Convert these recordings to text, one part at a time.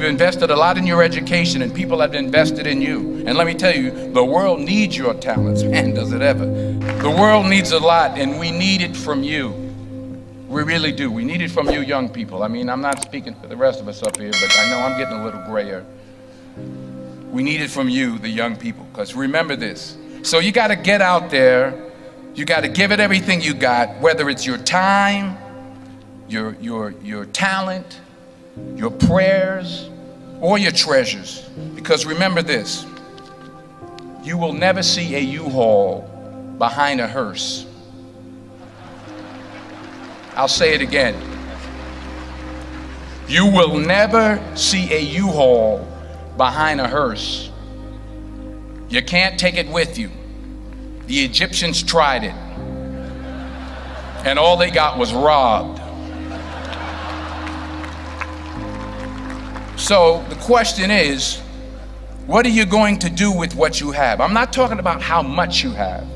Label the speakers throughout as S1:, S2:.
S1: You've invested a lot in your education, and people have invested in you. And let me tell you, the world needs your talents. Man, does it ever. The world needs a lot, and we need it from you. We really do. We need it from you young people. I mean, I'm not speaking for the rest of us up here, but I know I'm getting a little grayer. We need it from you, the young people, because remember this. So you got to get out there. You got to give it everything you got, whether it's your time, your talent, your prayers, or your treasures. Because remember this, you will never see a U-Haul behind a hearse. I'll say it again. You will never see a U-Haul behind a hearse. You can't take it with you. The Egyptians tried it, and all they got was robbed. So the question is, what are you going to do with what you have? I'm not talking about how much you have.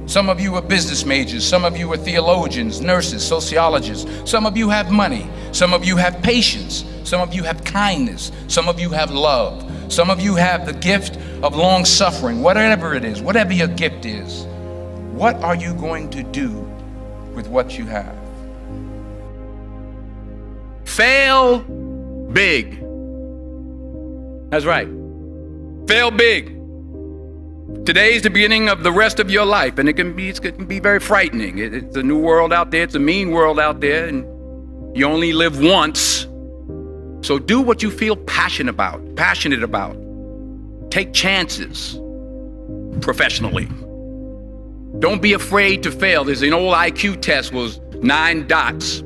S1: Some of you are business majors, some of you are theologians, nurses, sociologists. Some of you have money, some of you have patience, some of you have kindness, some of you have love, some of you have the gift of long suffering. Whatever it is, whatever your gift is, what are you going to do with what you have?
S2: Fail big. That's right. Fail big. Today's the beginning of the rest of your life, and it can be very frightening. It's a new world out there. It's a mean world out there, and you only live once. So do what you feel passionate about. Take chances professionally. Don't be afraid to fail. There's an old IQ test, was 9 dots,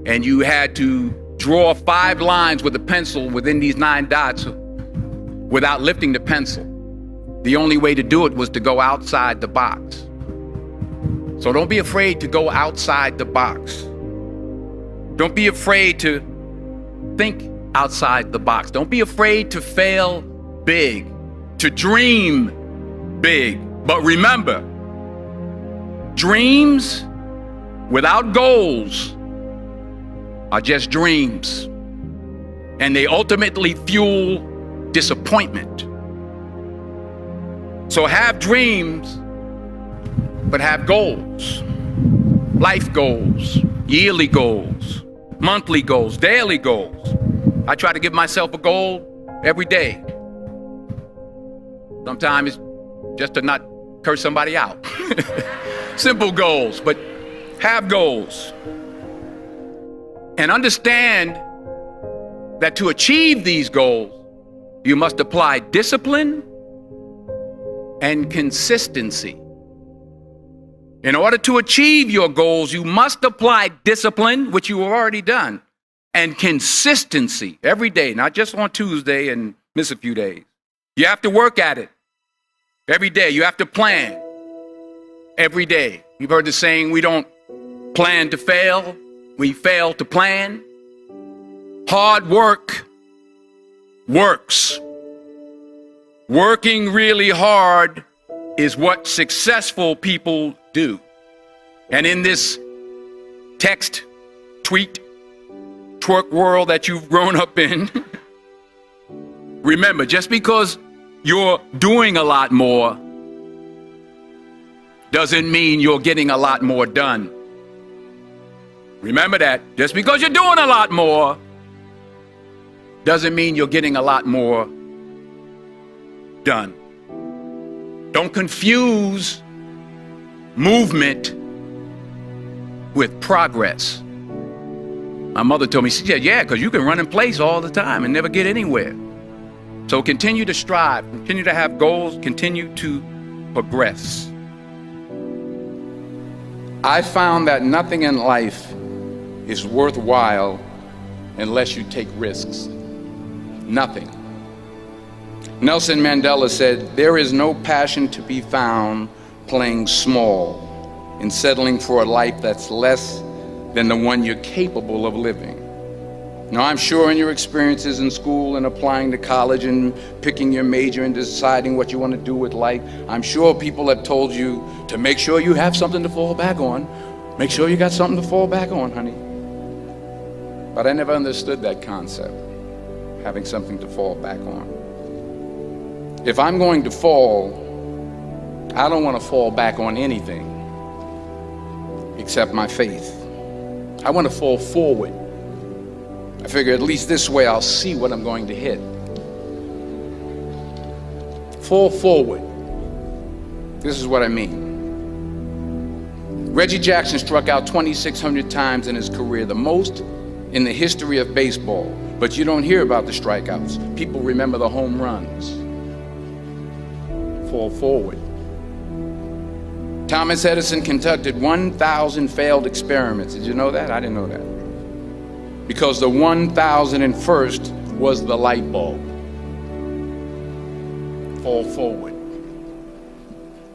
S2: and you had to draw 5 lines with a pencil within these 9 dots without lifting the pencil. The only way to do it was to go outside the box. So don't be afraid to go outside the box. Don't be afraid to think outside the box. Don't be afraid to fail big, to dream big. But remember, dreams without goals are just dreams, and they ultimately fuel disappointment. So have dreams, but have goals. Life goals, yearly goals, monthly goals, daily goals. I try to give myself a goal every day. Sometimes it's just to not curse somebody out. Simple goals, but have goals. And understand that to achieve these goals, you must apply discipline and consistency. In order to achieve your goals, you must apply discipline, which you have already done, and consistency every day, not just on Tuesday and miss a few days. You have to work at it every day. You have to plan every day. You've heard the saying, we don't plan to fail, we fail to plan. Hard work works. Working really hard is what successful people do. And in this text, tweet, twerk world that you've grown up in, remember, just because you're doing a lot more doesn't mean you're getting a lot more done. Remember that. Just because you're doing a lot more doesn't mean you're getting a lot more done. Don't confuse movement with progress. My mother told me, she said, yeah, because you can run in place all the time and never get anywhere. So continue to strive, continue to have goals, continue to progress. I found that nothing in life is worthwhile unless you take risks. Nothing. Nelson Mandela said, there is no passion to be found playing small and settling for a life that's less than the one you're capable of living. Now, I'm sure in your experiences in school and applying to college and picking your major and deciding what you want to do with life, I'm sure people have told you to make sure you have something to fall back on. Make sure you got something to fall back on, honey. But I never understood that concept.
S1: having something to fall back on. If I'm going to fall, I don't want to fall back on anything except my faith. I want to fall forward. I figure at least this way I'll see what I'm going to hit. Fall forward. This is what I mean. Reggie Jackson struck out 2,600 times in his career, the most in the history of baseball. But you don't hear about the strikeouts. People remember the home runs. Fall forward. Thomas Edison conducted 1,000 failed experiments. Did you know that? I didn't know that. Because the 1,001st was the light bulb. Fall forward.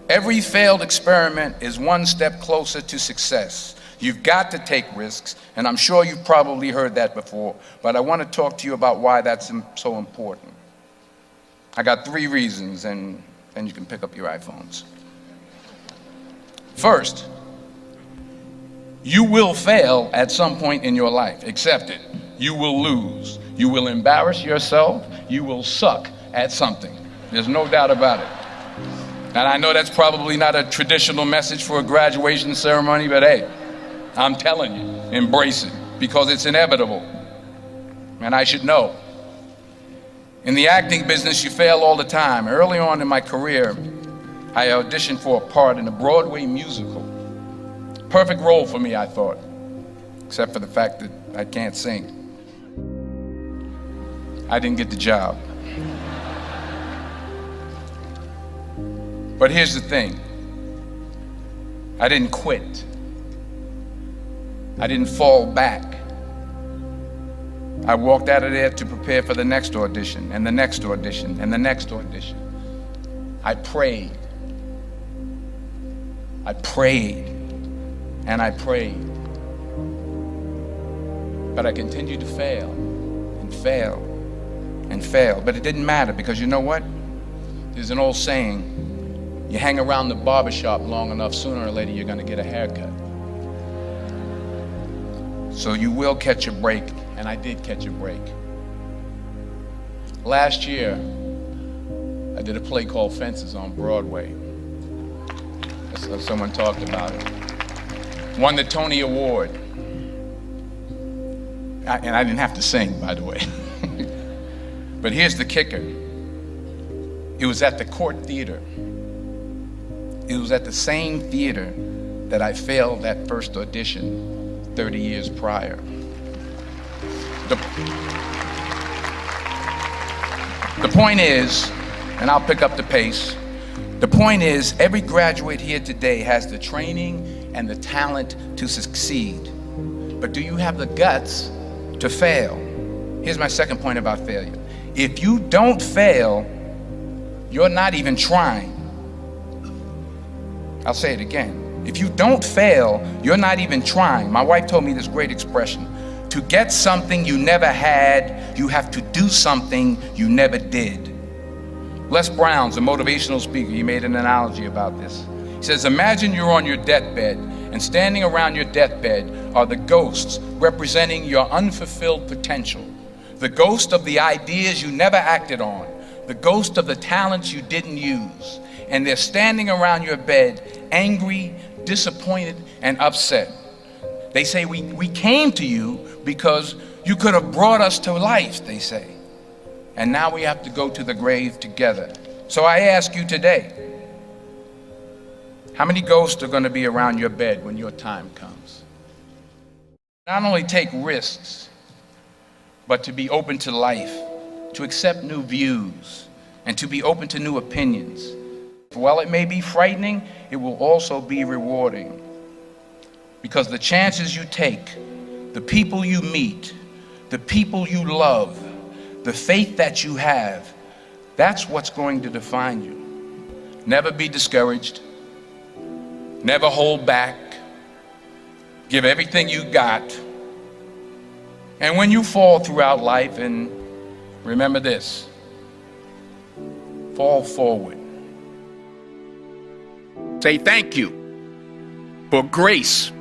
S1: Every failed experiment is one step closer to success. You've got to take risks, and I'm sure you've probably heard that before, but I want to talk to you about why that's so important. I got 3 reasons, and then you can pick up your iPhones. First, you will fail at some point in your life. Accept it. You will lose. You will embarrass yourself. You will suck at something. There's no doubt about it. And I know that's probably not a traditional message for a graduation ceremony, but hey, I'm telling you, embrace it, because it's inevitable. And I should know. In the acting business, you fail all the time. Early on in my career, I auditioned for a part in a Broadway musical. Perfect role for me, I thought, except for the fact that I can't sing. I didn't get the job. But here's the thing. I didn't quit. I didn't fall back. I walked out of there to prepare for the next audition, and the next audition, and the next audition. I prayed. I prayed, and I prayed. But I continued to fail, and fail, and fail. But it didn't matter, because you know what? There's an old saying, you hang around the barbershop long enough, sooner or later you're gonna get a haircut. So you will catch a break, and I did catch a break. Last year, I did a play called Fences on Broadway. Someone talked about it. Won the Tony Award. And I didn't have to sing, by the way. But here's the kicker. It was at the Court Theater. It was at the same theater that I failed that first audition 30 years prior. The point is, and I'll pick up the pace, the point is, every graduate here today has the training and the talent to succeed. But do you have the guts to fail? Here's my second point about failure. If you don't fail, you're not even trying. I'll say it again. If you don't fail, you're not even trying. My wife told me this great expression. To get something you never had, you have to do something you never did. Les Brown's a motivational speaker. He made an analogy about this. He says, imagine you're on your deathbed, and standing around your deathbed are the ghosts representing your unfulfilled potential. The ghost of the ideas you never acted on. The ghost of the talents you didn't use. And they're standing around your bed, angry, disappointed, and upset. They say, we came to you because you could have brought us to life, they say. And now we have to go to the grave together. So I ask you today, how many ghosts are going to be around your bed when your time comes? Not only take risks, but to be open to life, to accept new views, and to be open to new opinions. While it may be frightening, it will also be rewarding. Because the chances you take, the people you meet, the people you love, the faith that you have, that's what's going to define you. Never be discouraged. Never hold back. Give everything you got. And when you fall throughout life, and remember this, fall forward.
S2: Say thank you for grace.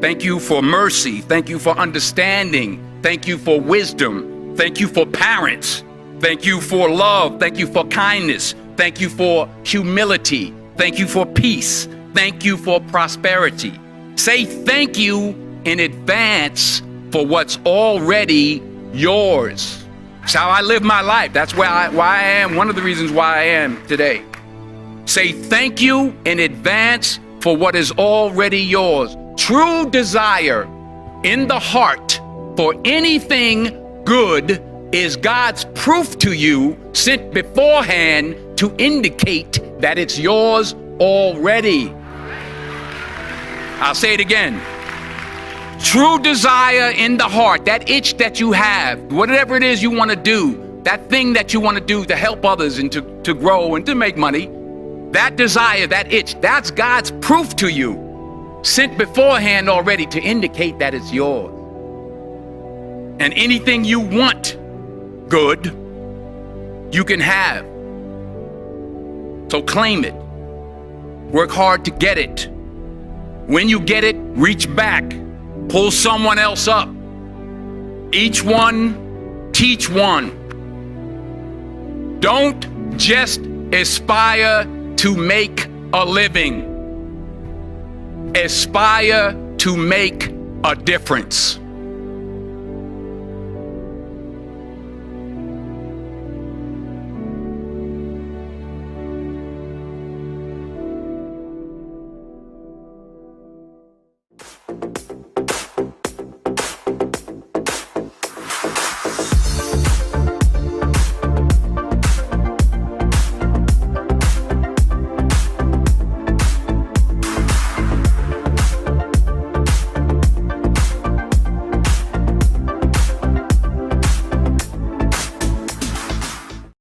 S2: Thank you for mercy. Thank you for understanding. Thank you for wisdom. Thank you for parents. Thank you for love. Thank you for kindness. Thank you for humility. Thank you for peace. Thank you for prosperity. Say thank you in advance for what's already yours. It's how I live my life. That's why I am, one of the reasons why I am today. Say thank you in advance for what is already yours. True desire in the heart for anything good is God's proof to you, sent beforehand to indicate that it's yours already. I'll say it again. True desire in the heart, that itch that you have, whatever it is you want to do, that thing that you want to do to help others and to grow and to make money, that desire, that itch, that's God's proof to you, sent beforehand already to indicate that it's yours. And anything you want good, you can have. So claim it. Work hard to get it. When you get it, reach back. Pull someone else up. Each one, teach one. Don't just aspire to make a living. Aspire to make a difference.